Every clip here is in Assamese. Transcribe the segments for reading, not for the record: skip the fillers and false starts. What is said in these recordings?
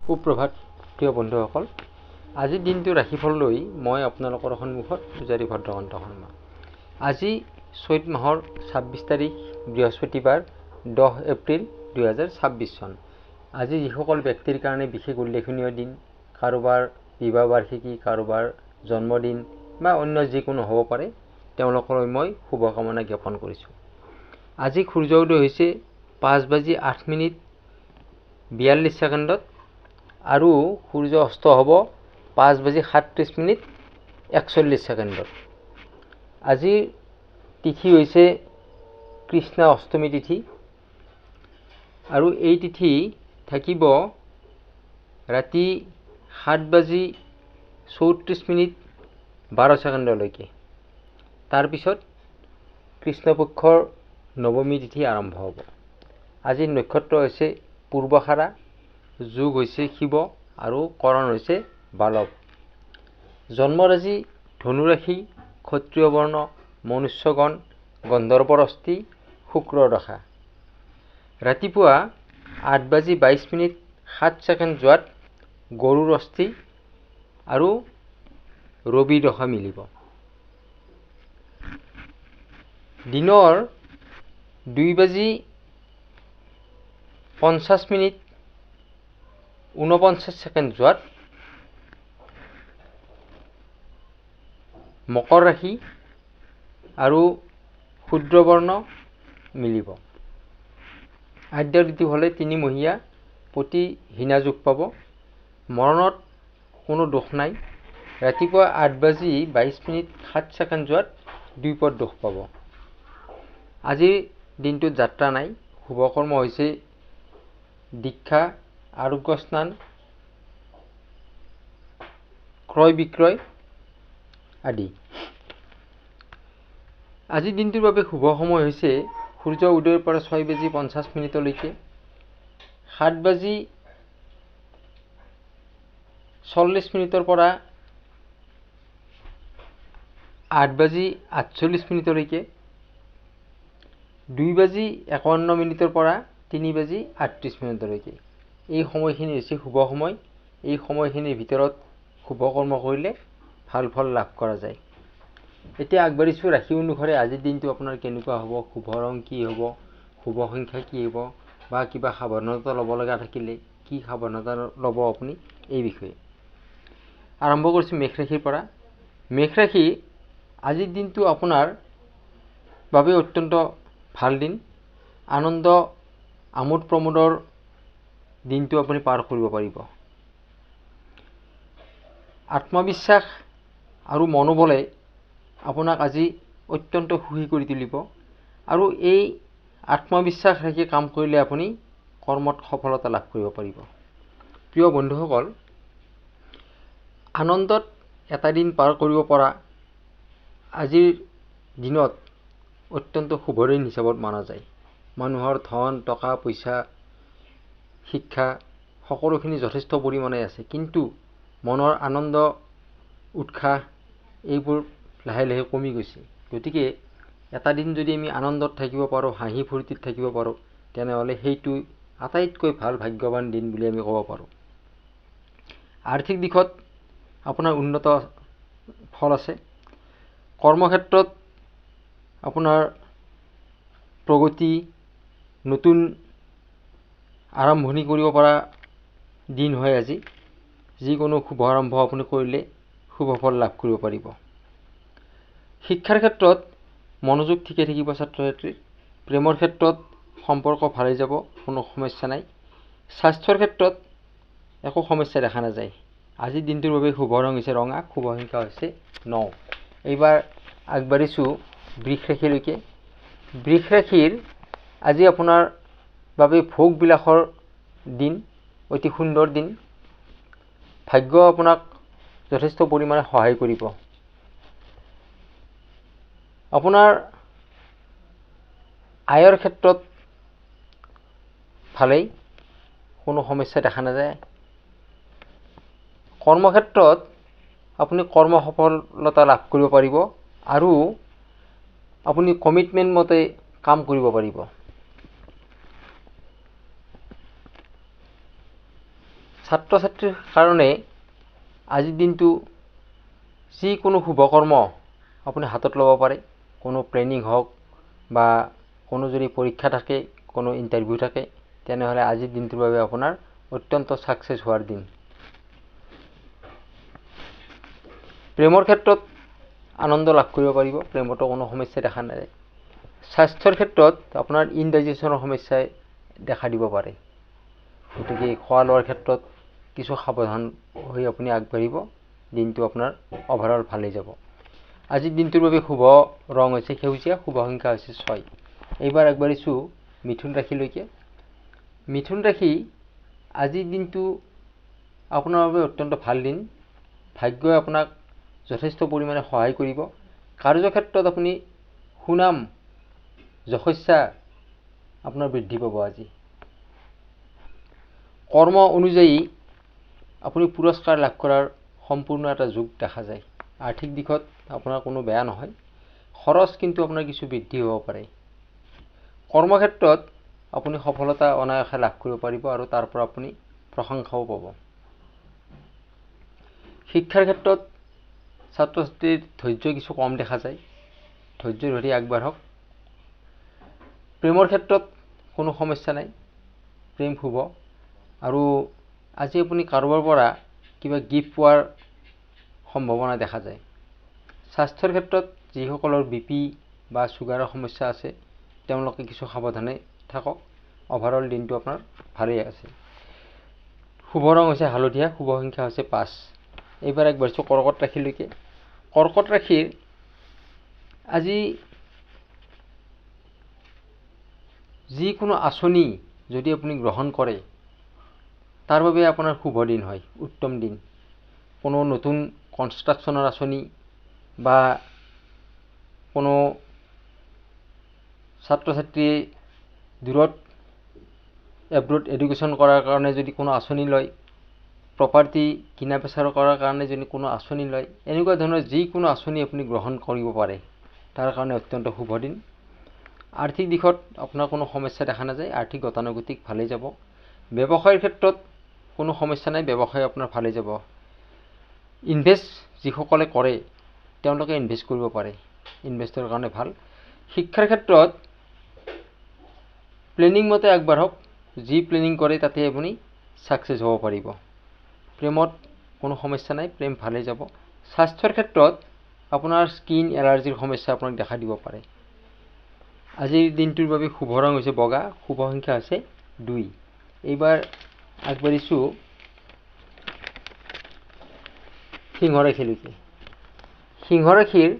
সুপ্ৰভাত প্ৰিয় বন্ধুসকল, আজিৰ দিনটো ৰাশিফল লৈ মই আপোনালোকৰ সন্মুখত পূজাৰী ভদ্ৰকান্ত শৰ্মা। আজি চৈত মাহৰ 26 তাৰিখ বৃহস্পতিবাৰ 10 এপ্ৰিল 2026 চন। আজি যিসকল ব্যক্তিৰ কাৰণে বিশেষ উল্লেখনীয় দিন, কাৰোবাৰ বিবাহ বাৰ্ষিকী, কাৰোবাৰ জন্মদিন বা অন্য যিকোনো হ'ব পাৰে, তেওঁলোকলৈ মই শুভকামনা জ্ঞাপন কৰিছোঁ। আজি সূৰ্য উদয় হৈছে 5:08:42 আৰু সূৰ্য অস্ত হ'ব 5:37:41। আজিৰ তিথি হৈছে কৃষ্ণ অষ্টমী তিথি আৰু এই তিথি থাকিব ৰাতি 7:34:12 তাৰপিছত কৃষ্ণপক্ষৰ নৱমী তিথি আৰম্ভ হ'ব। আজিৰ নক্ষত্ৰ হৈছে পূৰ্বখাৰা, যোগ হৈছে শিৱ আৰু কৰণ হৈছে বালৱ। জন্মৰাশি ধনুৰাশি, ক্ষত্ৰিয় বৰ্ণ, মনুষ্যগণ, গন্ধৰ্বৰষ্টি, শুক্ৰৰ দশা। ৰাতিপুৱা 8:22:07 যোৱাত গৰুৰ অস্থি আৰু ৰবি দশা মিলিব। দিনৰ 2:50:49 যোৱাত মকৰ ৰাশি আৰু শূদ্ৰ বৰ্ণ মিলিব। আদ্য ঋতু হ'লে 3 মহীয়া প্ৰতি হীনা যোগ পাব। মৰণত কোনো দোষ নাই। ৰাতিপুৱা 8:22:07 যোৱাত দ্বিপদ দোষ পাব। আজিৰ দিনটোত যাত্ৰা নাই। শুভকৰ্ম হৈছে দীক্ষা, আৰোগ্য স্নান, ক্ৰয় বিক্ৰয় আদি। আজিৰ দিনটোৰ বাবে শুভ সময় হৈছে সূৰ্য উদয়ৰ পৰা 6:50 7:40 পৰা 8:48 2:51 পৰা 3:38 এই সময়খিনি হৈছে শুভ সময়। এই সময়খিনিৰ ভিতৰত শুভ কৰ্ম কৰিলে ভাল ফল লাভ কৰা যায়। এতিয়া আগবাঢ়িছোঁ ৰাশি অনুসাৰে আজিৰ দিনটো আপোনাৰ কেনেকুৱা হ'ব, শুভ ৰং কি হ'ব, শুভ সংখ্যা কি হ'ব বা কিবা সাৱধানতা ল'ব লগা থাকিলে কি সাৱধানতা ল'ব আপুনি এই বিষয়ে। আৰম্ভ কৰিছোঁ মেষ ৰাশিৰ পৰা। মেষ ৰাশি, আজিৰ দিনটো আপোনাৰ বাবে অত্যন্ত ভাল দিন। আনন্দ আমোদ প্ৰমোদৰ দিনটো আপুনি পাৰ কৰিব পাৰিব। আত্মবিশ্বাস আৰু মনোবলে আপোনাক আজি অত্যন্ত সুখী কৰি তুলিব আৰু এই আত্মবিশ্বাস ৰাখি কাম কৰিলে আপুনি কৰ্মত সফলতা লাভ কৰিব পাৰিব। প্ৰিয় বন্ধুসকল, আনন্দত এটা দিন পাৰ কৰিব পৰা আজিৰ দিনত অত্যন্ত শুভ দিন হিচাপত মনা যায়। মানুহৰ ধন, টকা পইচা, শিক্ষা সকলোখিনি যথেষ্ট পৰিমাণে আছে, কিন্তু মনৰ আনন্দ উৎসাহ এইবোৰ লাহে লাহে কমি গৈছে। গতিকে এটা দিন যদি আমি আনন্দত থাকিব পাৰোঁ, হাঁহি ফূৰ্তিত থাকিব পাৰোঁ, তেনেহ'লে সেইটো আটাইতকৈ ভাল ভাগ্যৱান দিন বুলি আমি ক'ব পাৰোঁ। আৰ্থিক দিশত আপোনাৰ উন্নত ফল আছে। কৰ্মক্ষেত্ৰত আপোনাৰ প্ৰগতি, নতুন আৰম্ভণি কৰিব পৰা দিন হয় আজি। যিকোনো শুভ আৰম্ভ আপুনি কৰিলে শুভ ফল লাভ কৰিব পাৰিব। শিক্ষাৰ ক্ষেত্ৰত মনোযোগ ঠিকে থাকিব ছাত্ৰ ছাত্ৰীৰ। প্ৰেমৰ ক্ষেত্ৰত সম্পৰ্ক ভালে যাব, কোনো সমস্যা নাই। স্বাস্থ্যৰ ক্ষেত্ৰত একো সমস্যা দেখা নাযায়। আজিৰ দিনটোৰ বাবে শুভ ৰং হৈছে ৰঙা, শুভ সংখ্যা হৈছে 9। এইবাৰ আগবাঢ়িছোঁ বৃষ ৰাশিলৈকে। বৃষ ৰাশিৰ আজি আপোনাৰ বাবে ভোগ বিলাসৰ দিন, অতি সুন্দৰ দিন। ভাগ্য আপোনাক যথেষ্ট পৰিমাণে সহায় কৰিব। আপোনাৰ আয়ৰ ক্ষেত্ৰত ভালেই, কোনো সমস্যা দেখা নাযায়। কৰ্মক্ষেত্ৰত আপুনি কৰ্ম সফলতা লাভ কৰিব পাৰিব আৰু আপুনি কমিটমেণ্ট মতে কাম কৰিব পাৰিব। ছাত্ৰ ছাত্ৰীৰ কাৰণে আজিৰ দিনটো যিকোনো শুভকৰ্ম আপুনি হাতত ল'ব পাৰে। কোনো প্লেনিং হওক বা কোনো যদি পৰীক্ষা থাকে, কোনো ইণ্টাৰভিউ থাকে, তেনেহ'লে আজিৰ দিনটোৰ বাবে আপোনাৰ অত্যন্ত ছাকচেছ হোৱাৰ দিন। প্ৰেমৰ ক্ষেত্ৰত আনন্দ লাভ কৰিব পাৰিব, প্ৰেমতো কোনো সমস্যা দেখা নাযায়। স্বাস্থ্যৰ ক্ষেত্ৰত আপোনাৰ ইনডাইজেশ্যনৰ সমস্যাই দেখা দিব পাৰে, গতিকে খোৱা লোৱাৰ ক্ষেত্ৰত কিছু সাৱধান হৈ আপুনি আগবাঢ়িব, দিনটো আপোনাৰ অভাৰঅল ভালেই যাব। আজিৰ দিনটোৰ বাবে শুভ ৰং হৈছে সেউজীয়া, শুভ সংখ্যা হৈছে 6। এইবাৰ আগবাঢ়িছোঁ মিথুন ৰাশিলৈকে। মিথুন ৰাশি, আজিৰ দিনটো আপোনাৰ বাবে অত্যন্ত ভাল দিন। ভাগ্যই আপোনাক যথেষ্ট পৰিমাণে সহায় কৰিব। কাৰ্যক্ষেত্ৰত আপুনি সুনাম যশস্যা আপোনাৰ বৃদ্ধি পাব। আজি কৰ্ম অনুযায়ী আপুনি পুৰস্কাৰ লাভ কৰাৰ সম্পূৰ্ণ এটা যোগ দেখা যায়। আৰ্থিক দিশত আপোনাৰ কোনো বেয়া নহয়, খৰচ কিন্তু আপোনাৰ কিছু বৃদ্ধি হ'ব পাৰে। কৰ্মক্ষেত্ৰত আপুনি সফলতা অনায়াসে লাভ কৰিব পাৰিব আৰু তাৰ পৰা আপুনি প্ৰশংসাও পাব। শিক্ষাৰ ক্ষেত্ৰত ছাত্ৰ ছাত্ৰীৰ ধৈৰ্য কিছু কম দেখা যায়, ধৈৰ্য ধৰি আগবাঢ়ক। প্ৰেমৰ ক্ষেত্ৰত কোনো সমস্যা নাই, প্ৰেম শুভ। আৰু আজি আপুনি কাৰোবাৰ পৰা কিবা গিফ্ট পোৱাৰ সম্ভাৱনা দেখা যায়। স্বাস্থ্যৰ ক্ষেত্ৰত যিসকলৰ BP বা চুগাৰৰ সমস্যা আছে, তেওঁলোকে কিছু সাৱধানে থাকক। অভাৰঅল দিনটো আপোনাৰ ভালেই আছে। শুভ ৰং হৈছে হালধীয়া, শুভ সংখ্যা হৈছে 5। এইবাৰ আগবাঢ়িছোঁ কৰ্কট ৰাশিলৈকে। কৰ্কট ৰাশিৰ আজি যিকোনো আঁচনি যদি আপুনি গ্ৰহণ কৰে, তাৰ বাবে আপোনাৰ শুভ দিন হয়, উত্তম দিন। কোনো নতুন কনষ্ট্ৰাকশ্যনৰ আঁচনি বা কোনো ছাত্ৰ ছাত্ৰীয়ে দূৰত এব্ৰড এডুকেশ্যন কৰাৰ কাৰণে যদি কোনো আঁচনি লয়, প্ৰপাৰ্টি কিনা বেচাৰ কৰাৰ কাৰণে যদি কোনো আঁচনি লয়, এনেকুৱা ধৰণৰ যিকোনো আঁচনি আপুনি গ্ৰহণ কৰিব পাৰে, তাৰ কাৰণে অত্যন্ত শুভ দিন। আৰ্থিক দিশত আপোনাৰ কোনো সমস্যা দেখা নাযায়, আৰ্থিক গতানুগতিক ভালেই যাব। ব্যৱসায়ৰ ক্ষেত্ৰত কোনো সমস্যা নাই, ব্যৱসায় আপোনাৰ ভালেই যাব। ইনভেষ্ট যিসকলে কৰে তেওঁলোকে ইনভেষ্ট কৰিব পাৰে, ইনভেষ্টৰ কাৰণে ভাল। শিক্ষাৰ ক্ষেত্ৰত প্লেনিং মতে আগবাঢ়ক, যি প্লেনিং কৰে তাতে আপুনি ছাকচেছ হ'ব পাৰিব। প্ৰেমত কোনো সমস্যা নাই, প্ৰেম ভালেই যাব। স্বাস্থ্যৰ ক্ষেত্ৰত আপোনাৰ স্কিন এলাৰ্জিৰ সমস্যা আপোনাক দেখা দিব পাৰে। আজিৰ দিনটোৰ বাবে শুভ ৰং হৈছে বগা, শুভ সংখ্যা হৈছে 2। এইবাৰ আগবাঢ়িছোঁ সিংহ ৰাশিলৈকে। সিংহ ৰাশিৰ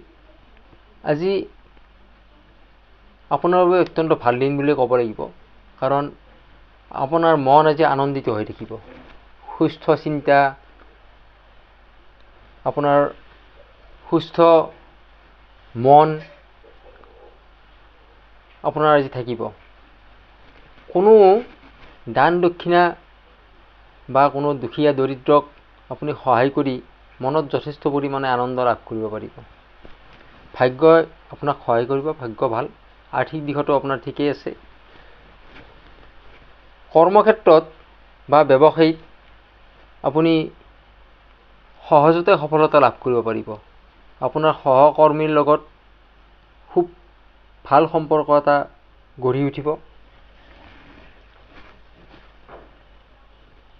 আজি আপোনাৰ বাবে অত্যন্ত ভাল দিন বুলি ক'ব লাগিব, কাৰণ আপোনাৰ মন আজি আনন্দিত হৈ থাকিব। সুস্থ চিন্তা, আপোনাৰ সুস্থ মন আপোনাৰ আজি থাকিব। কোনো দান দক্ষিণা বা কোনো দুখীয়া দৰিদ্ৰক আপুনি সহায় কৰি মনত যথেষ্ট পৰিমাণে আনন্দ লাভ কৰিব পাৰিব। ভাগ্যই আপোনাক সহায় কৰিব, ভাগ্য ভাল। আৰ্থিক দিশতো আপোনাৰ ঠিকেই আছে। কৰ্মক্ষেত্ৰত বা ব্যৱসায়িক আপুনি সহজতে সফলতা লাভ কৰিব পাৰিব। আপোনাৰ সহকৰ্মীৰ লগত খুব ভাল সম্পৰ্ক এটা গঢ়ি উঠিব।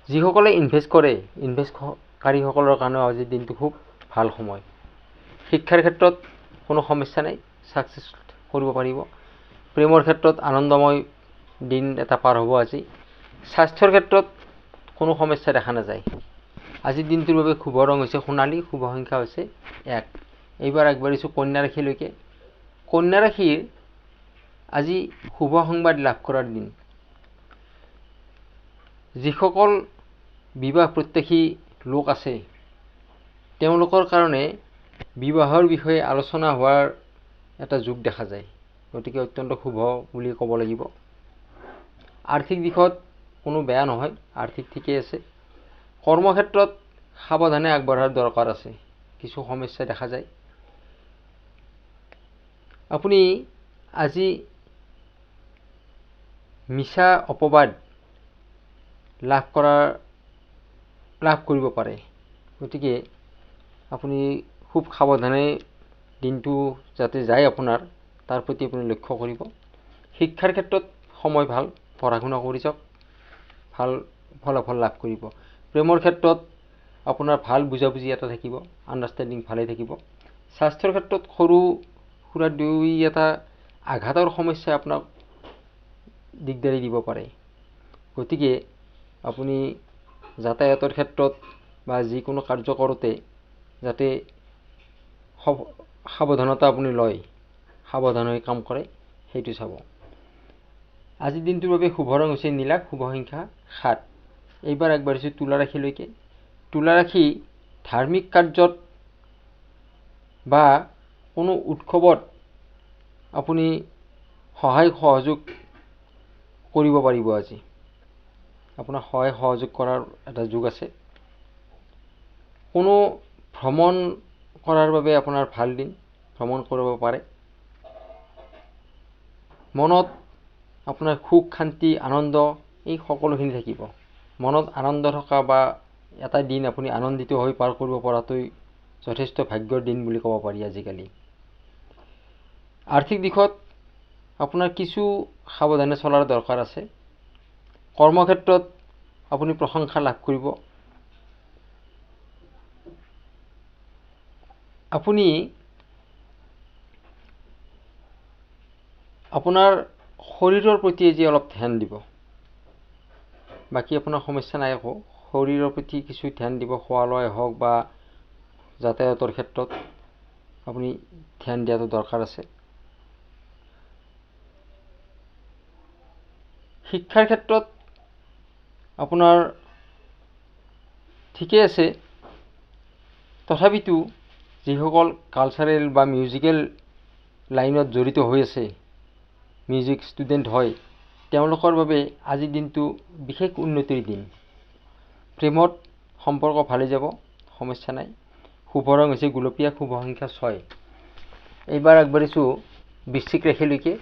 যিসকলে ইনভেষ্ট কৰে, ইনভেষ্টকাৰীসকলৰ কাৰণেও আজিৰ দিনটো খুব ভাল সময়। শিক্ষাৰ ক্ষেত্ৰত কোনো সমস্যা নাই, ছাকচেছ কৰিব পাৰিব। প্ৰেমৰ ক্ষেত্ৰত আনন্দময় দিন এটা পাৰ হ'ব আজি। স্বাস্থ্যৰ ক্ষেত্ৰত কোনো সমস্যা দেখা নাযায়। আজিৰ দিনটোৰ বাবে শুভ ৰং হৈছে সোণালী, শুভ সংখ্যা হৈছে 1। এইবাৰ আগবাঢ়িছোঁ কন্যা ৰাশিলৈকে। কন্যা ৰাশিৰ আজি শুভ সংবাদ লাভ কৰাৰ দিন। যিসকল বিবাহ প্ৰত্যাশী লোক আছে, তেওঁলোকৰ কাৰণে বিবাহৰ বিষয়ে আলোচনা হোৱাৰ এটা যোগ দেখা যায়, গতিকে অত্যন্ত শুভ বুলি ক'ব লাগিব। আৰ্থিক দিশত কোনো বেয়া নহয়, আৰ্থিক ঠিকেই আছে। কৰ্মক্ষেত্ৰত সাৱধানে আগবঢ়াৰ দৰকাৰ আছে, কিছু সমস্যা দেখা যায়। আপুনি আজি মিছা অপবাদ লাভ কৰাৰ লাভ কৰিব পাৰে। গতিকে আপুনি খুব সাৱধানে দিনটো যাতে যায় আপোনাৰ তাৰ প্ৰতি আপুনি লক্ষ্য কৰিব। শিক্ষাৰ ক্ষেত্ৰত সময় ভাল, পঢ়া শুনা কৰি যাওক, ভাল ফলাফল লাভ কৰিব। প্ৰেমৰ ক্ষেত্ৰত আপোনাৰ ভাল বুজাবুজি এটা থাকিব, আণ্ডাৰষ্টেণ্ডিং ভালে থাকিব। স্বাস্থ্যৰ ক্ষেত্ৰত সৰু সুৰা দুই এটা আঘাতৰ সমস্যাই আপোনাক দিগদাৰি দিব পাৰে। গতিকে আপুনি যাতায়াতৰ ক্ষেত্ৰত বা যিকোনো কাৰ্য কৰোঁতে যাতে সাৱধানতা আপুনি লয়, সাৱধান হৈ কাম কৰে, সেইটো চাব। আজিৰ দিনটোৰ বাবে শুভ ৰং হৈছে নীলা, শুভ সংখ্যা 7। এইবাৰ আগবাঢ়িছোঁ তুলা ৰাশিলৈকে। তুলা ৰাশি ধাৰ্মিক কাৰ্যত বা কোনো উৎসৱত আপুনি সহায় সহযোগ কৰিব পাৰিব। আজি আপোনাৰ সহায় সহযোগ কৰাৰ এটা যোগ আছে। কোনো ভ্ৰমণ কৰাৰ বাবে আপোনাৰ ভাল দিন, ভ্ৰমণ কৰিব পাৰে। মনত আপোনাৰ সুখ শান্তি আনন্দ এই সকলোখিনি থাকিব। মনত আনন্দ থকা বা এটা দিন আপুনি আনন্দিত হৈ পাৰ কৰিব পৰাটোই যথেষ্ট ভাগ্যৰ দিন বুলি ক'ব পাৰি আজিকালি। আৰ্থিক দিশত আপোনাৰ কিছু সাৱধানে চলাৰ দৰকাৰ আছে। কৰ্মক্ষেত্ৰত আপুনি প্ৰশংসা লাভ কৰিব। আপুনি আপোনাৰ শৰীৰৰ প্ৰতি আজি অলপ ধ্যান দিব। বাকী আপোনাৰ সমস্যা নাই একো। শৰীৰৰ প্ৰতি কিছু ধ্যান দিব, খোৱা লোৱাই হওক বা যাতায়াতৰ ক্ষেত্ৰত আপুনি ধ্যান দিয়াটো দৰকাৰ আছে। শিক্ষাৰ ক্ষেত্ৰত আপোনাৰ ঠিকে আছে, তথাপিতো যিসকল কালচাৰেল বা মিউজিকেল লাইনত জড়িত হৈ আছে, মিউজিক ষ্টুডেণ্ট হয়, তেওঁলোকৰ বাবে আজিৰ দিনটো বিশেষ উন্নতিৰ দিন। প্ৰেমত সম্পৰ্ক ভালে যাব, সমস্যা নাই। শুভ ৰং হৈছে গুলপীয়া, শুভ সংখ্যা 6। এইবাৰ আগবাঢ়িছোঁ বৃশ্চিক ৰাশিলৈকে।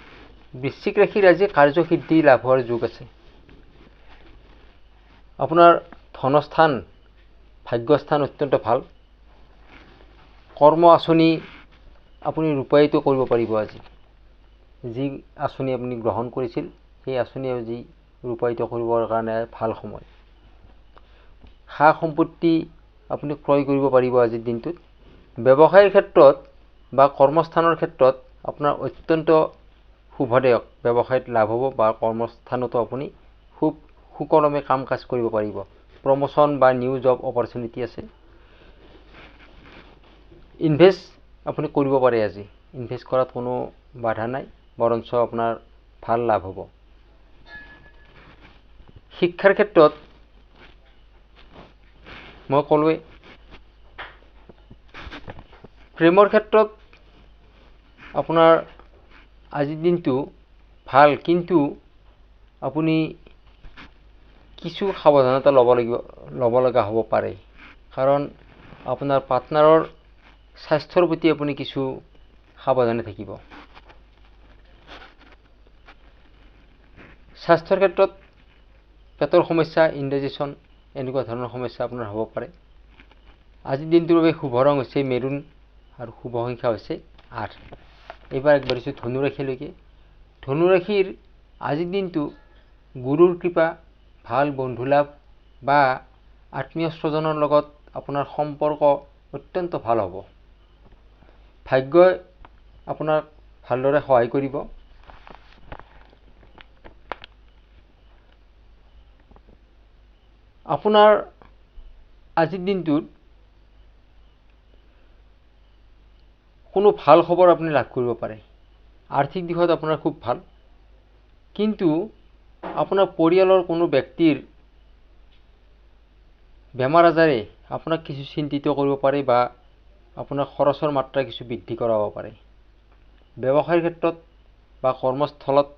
বৃশ্চিক ৰাশিৰ আজি কাৰ্যসিদ্ধি লাভ হোৱাৰ যোগ আছে। আপোনাৰ ধনস্থান, ভাগ্যস্থান অত্যন্ত ভাল। কৰ্ম আঁচনি আপুনি ৰূপায়িত কৰিব পাৰিব। আজি যি আঁচনি আপুনি গ্ৰহণ কৰিছিল সেই আঁচনি আজি ৰূপায়িত কৰিবৰ কাৰণে ভাল সময়। সা সম্পত্তি আপুনি ক্ৰয় কৰিব পাৰিব আজিৰ দিনটোত। ব্যৱসায়ৰ ক্ষেত্ৰত বা কৰ্মস্থানৰ ক্ষেত্ৰত আপোনাৰ অত্যন্ত শুভদায়ক। ব্যৱসায়ত লাভ হ'ব বা কৰ্মস্থানতো আপুনি খুব সুকলমে কাম কাজ কৰিব পাৰিব। প্ৰমোশ্যন বা নিউ জব অপৰচুনিটি আছে। ইনভেষ্ট আপুনি কৰিব পাৰে। আজি ইনভেষ্ট কৰাত কোনো বাধা নাই, বৰঞ্চ আপোনাৰ ভাল লাভ হ'ব। শিক্ষাৰ ক্ষেত্ৰত মই ক'লোৱে। প্ৰেমৰ ক্ষেত্ৰত আপোনাৰ আজিৰ দিনটো ভাল, কিন্তু আপুনি কিছু সাৱধানতা ল'ব লগা হ'ব পাৰে। কাৰণ আপোনাৰ পাৰ্টনাৰৰ স্বাস্থ্যৰ প্ৰতি আপুনি কিছু সাৱধানে থাকিব। স্বাস্থ্যৰ ক্ষেত্ৰত পেটৰ সমস্যা, ইনডাইজেশ্যন এনেকুৱা ধৰণৰ সমস্যা আপোনাৰ হ'ব পাৰে। আজিৰ দিনটোৰ বাবে শুভ ৰং হৈছে মেৰুণ আৰু শুভ সংখ্যা হৈছে 8। এইবাৰ আগবাঢ়িছোঁ ধনু ৰাশিলৈকে। ধনু ৰাশিৰ আজিৰ দিনটো গুৰুৰ কৃপা, ভাল বন্ধু লাভ বা আত্মীয় স্বজনৰ লগত আপোনাৰ সম্পৰ্ক অত্যন্ত ভাল হ'ব। ভাগ্যই আপোনাক ভালদৰে সহায় কৰিব। আপোনাৰ আজিৰ দিনটোত কোনো ভাল খবৰ আপুনি লাভ কৰিব পাৰে। আৰ্থিক দিশত আপোনাৰ খুব ভাল, কিন্তু আপোনাৰ পৰিয়ালৰ কোনো ব্যক্তিৰ বেমাৰ আজাৰে আপোনাক কিছু চিন্তিত কৰিব পাৰে বা আপোনাৰ খৰচৰ মাত্ৰা কিছু বৃদ্ধি কৰাব পাৰে। ব্যৱসায়ৰ ক্ষেত্ৰত বা কৰ্মস্থলত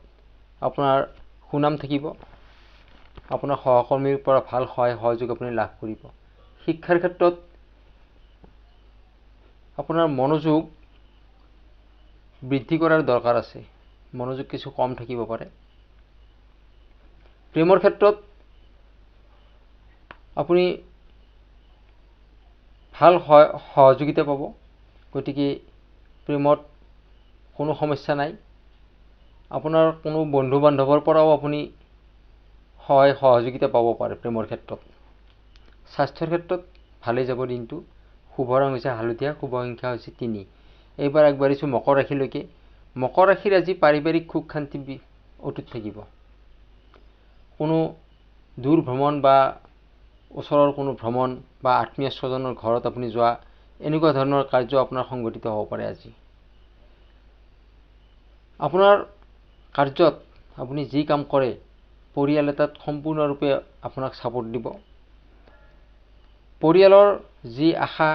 আপোনাৰ সুনাম থাকিব। আপোনাৰ সহকৰ্মীৰ পৰা ভাল সহায় সহযোগ আপুনি লাভ কৰিব। শিক্ষাৰ ক্ষেত্ৰত আপোনাৰ মনোযোগ বৃদ্ধি কৰাৰ দৰকাৰ আছে। মনোযোগ কিছু কম থাকিব পাৰে। প্ৰেমৰ ক্ষেত্ৰত আপুনি ভাল সহযোগিতা পাব। গতিকে প্ৰেমত কোনো সমস্যা নাই। আপোনাৰ কোনো বন্ধু বান্ধৱৰ পৰাও আপুনি সহযোগিতা পাব পাৰে প্ৰেমৰ ক্ষেত্ৰত। স্বাস্থ্যৰ ক্ষেত্ৰত ভালেই যাব দিনটো। শুভ ৰং হৈছে হালধীয়া, শুভ সংখ্যা হৈছে 3। এইবাৰ আগবাঢ়িছোঁ মকৰ ৰাশিলৈকে। মকৰ ৰাশিৰ আজি পাৰিবাৰিক সুখ শান্তি অটুট থাকিব। কোনো দূৰ ভ্ৰমণ বা ওচৰৰ কোনো ভ্ৰমণ বা আত্মীয় স্বজনৰ ঘৰত আপুনি যোৱা এনেকুৱা ধৰণৰ কাৰ্য আপোনাৰ সংঘটিত হ'ব পাৰে আজি। আপোনাৰ কাৰ্যত আপুনি যি কাম কৰে পৰিয়াল এটাত সম্পূৰ্ণৰূপে আপোনাক ছাপোৰ্ট দিব। পৰিয়ালৰ যি আশা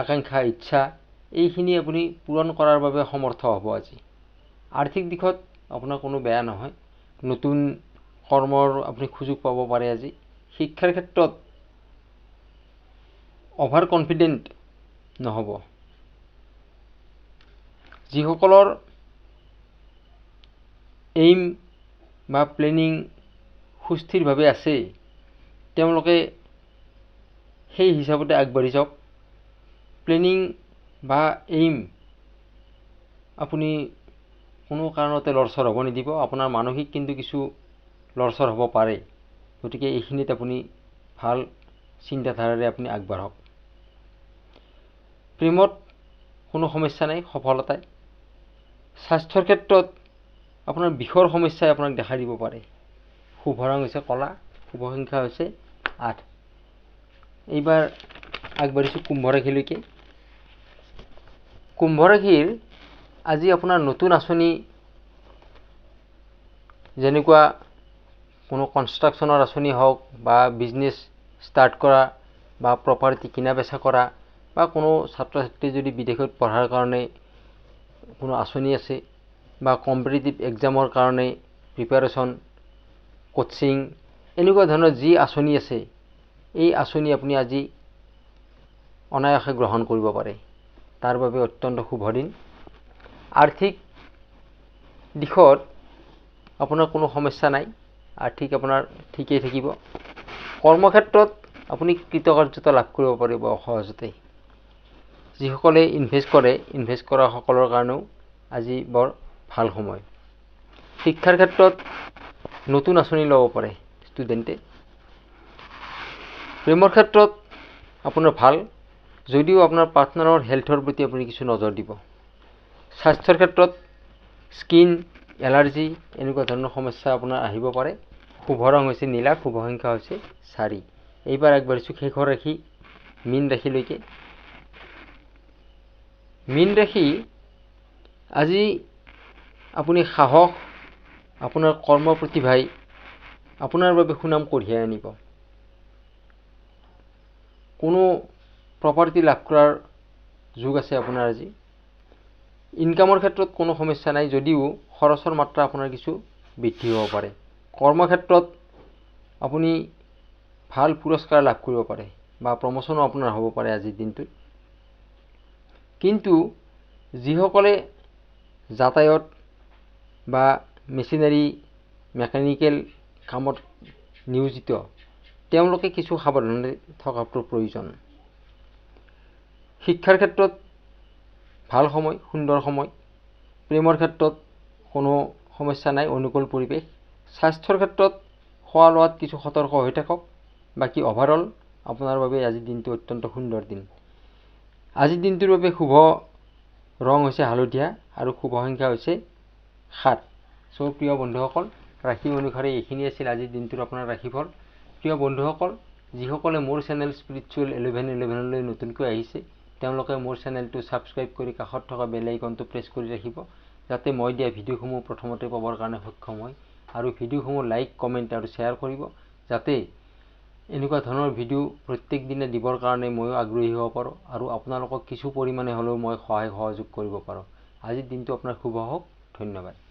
আকাংক্ষা ইচ্ছা এইখিনি আপুনি পূৰণ কৰাৰ বাবে সমৰ্থ হ'ব আজি। আৰ্থিক দিশত আপোনাৰ কোনো বেয়া নহয়। নতুন কৰ্মৰ আপুনি সুযোগ পাব পাৰে আজি। শিক্ষাৰ ক্ষেত্ৰত অভাৰ কনফিডেণ্ট নহ'ব। যিসকলৰ এইম বা প্লেনিং সুস্থিৰভাৱে আছে তেওঁলোকে সেই হিচাপতে আগবাঢ়ি যাওক। প্লেনিং বা এইম আপুনি কোনো কাৰণতে লৰচৰ হ'ব নিদিব। আপোনাৰ মানসিক কিন্তু কিছু লৰচৰ হ'ব পাৰে। গতিকে এইখিনিত আপুনি ভাল চিন্তাধাৰাৰে আপুনি আগবাঢ়ক। প্ৰেমত কোনো সমস্যা নাই, সফলতাই। স্বাস্থ্যৰ ক্ষেত্ৰত আপোনাৰ বিষৰ সমস্যাই আপোনাক দেখা দিব পাৰে। শুভ ৰং হৈছে কলা, শুভ সংখ্যা হৈছে 8। এইবাৰ আগবাঢ়িছোঁ কুম্ভ ৰাশিলৈকে। কুম্ভ ৰাশিৰ আজি আপোনাৰ নতুন আঁচনি, যেনেকুৱা কোনো কনষ্ট্ৰাকশ্যনৰ আঁচনি হওক বা বিজনেছ ষ্টাৰ্ট কৰা বা প্ৰপাৰ্টি কিনা বেচা কৰা বা কোনো ছাত্ৰ ছাত্ৰী যদি বিদেশত পঢ়াৰ কাৰণে কোনো আঁচনি আছে বা কম্পিটিটিভ এক্সামৰ কাৰণে প্ৰিপাৰেশ্যন, কোচিং এনেকুৱা ধৰণৰ যি আঁচনি আছে এই আঁচনি আপুনি আজি অনায়াসে গ্ৰহণ কৰিব পাৰে। তাৰ বাবে অত্যন্ত শুভ দিন। আৰ্থিক দিশত আপোনাৰ কোনো সমস্যা নাই। আৰ্থিক আপোনাৰ ঠিকেই থাকিব। কৰ্মক্ষেত্ৰত আপুনি কৃতকাৰ্যতা লাভ কৰিব পাৰিব সহজতে। যিসকলে ইনভেষ্ট কৰা সকলৰ কাৰণেও আজি বৰ ভাল সময়। শিক্ষাৰ ক্ষেত্ৰত নতুন আঁচনি ল'ব পাৰে ষ্টুডেণ্টে। প্ৰেমৰ ক্ষেত্ৰত আপোনাৰ ভাল, যদিও আপোনাৰ পাৰ্টনাৰৰ হেল্থৰ প্ৰতি আপুনি কিছু নজৰ দিব। স্বাস্থ্যৰ ক্ষেত্ৰত স্কিন এলাৰ্জি এনেকুৱা ধৰণৰ সমস্যা আপোনাৰ আহিব পাৰে। শুভ ৰং হৈছে নীলা, শুভ সংখ্যা হৈছে 4। এইবাৰ আগবাঢ়িছোঁ শেষৰ ৰাশি মীন ৰাশিলৈকে। মীন ৰাশি আজি আপুনি সাহস, আপোনাৰ কৰ্ম প্ৰতিভাই আপোনাৰ বাবে সুনাম কঢ়িয়াই আনিব। কোনো প্ৰপাৰ্টি লাভ কৰাৰ যোগ আছে আপোনাৰ আজি। ইনকামৰ ক্ষেত্ৰত কোনো সমস্যা নাই, যদিও খৰচৰ মাত্ৰা আপোনাৰ কিছু বৃদ্ধি হ'ব পাৰে। কৰ্মক্ষেত্ৰত আপুনি ভাল পুৰস্কাৰ লাভ কৰিব পাৰে বা প্ৰমোচনো আপোনাৰ হ'ব পাৰে আজিৰ দিনটোত। কিন্তু যিসকলে যাতায়ত বা মেচিনাৰী মেকানিকেল কামত নিয়োজিত তেওঁলোকে কিছু সাৱধানে থকাটো প্ৰয়োজন। শিক্ষাৰ ক্ষেত্ৰত ভাল সময়, সুন্দৰ সময়। প্ৰেমৰ ক্ষেত্ৰত কোনো সমস্যা নাই, অনুকূল পৰিৱেশ। স্বাস্থ্যৰ ক্ষেত্ৰত খোৱা লোৱাত কিছু সতৰ্ক হৈ থাকক। বাকী অভাৰঅল আপোনাৰ বাবে আজিৰ দিনটো অত্যন্ত সুন্দৰ দিন। আজিৰ দিনটোৰ বাবে শুভ ৰং হৈছে হালধীয়া আৰু শুভ সংখ্যা হৈছে 7। প্ৰিয় বন্ধুসকল, ৰাশি অনুসাৰে এইখিনি আছিল আজিৰ দিনটোৰ আপোনাৰ ৰাশিফল। প্ৰিয় বন্ধুসকল, যিসকলে মোৰ চেনেল স্পিৰিচুৱেল 1111লৈ নতুনকৈ আহিছে তেওঁলোকে মোৰ চেনেলটো ছাবস্ক্ৰাইব কৰি কাষত থকা বেল আইকনটো প্ৰেছ কৰি ৰাখিব, যাতে মই দিয়া ভিডিঅ'সমূহ প্ৰথমতে পাবৰ কাৰণে সক্ষম হয়। আৰু ভিডিঅ'সমূহ লাইক, কমেণ্ট আৰু শ্বেয়াৰ কৰিব, যাতে এনেকুৱা ধৰণৰ ভিডিঅ' প্ৰত্যেক দিনে দিবৰ কাৰণে ময়ো আগ্ৰহী হ'ব পাৰোঁ আৰু আপোনালোকক কিছু পৰিমাণে হ'লেও মই সহায় সহযোগ কৰিব পাৰোঁ। আজিৰ দিনটো আপোনাৰ শুভ হওক। ধন্যবাদ।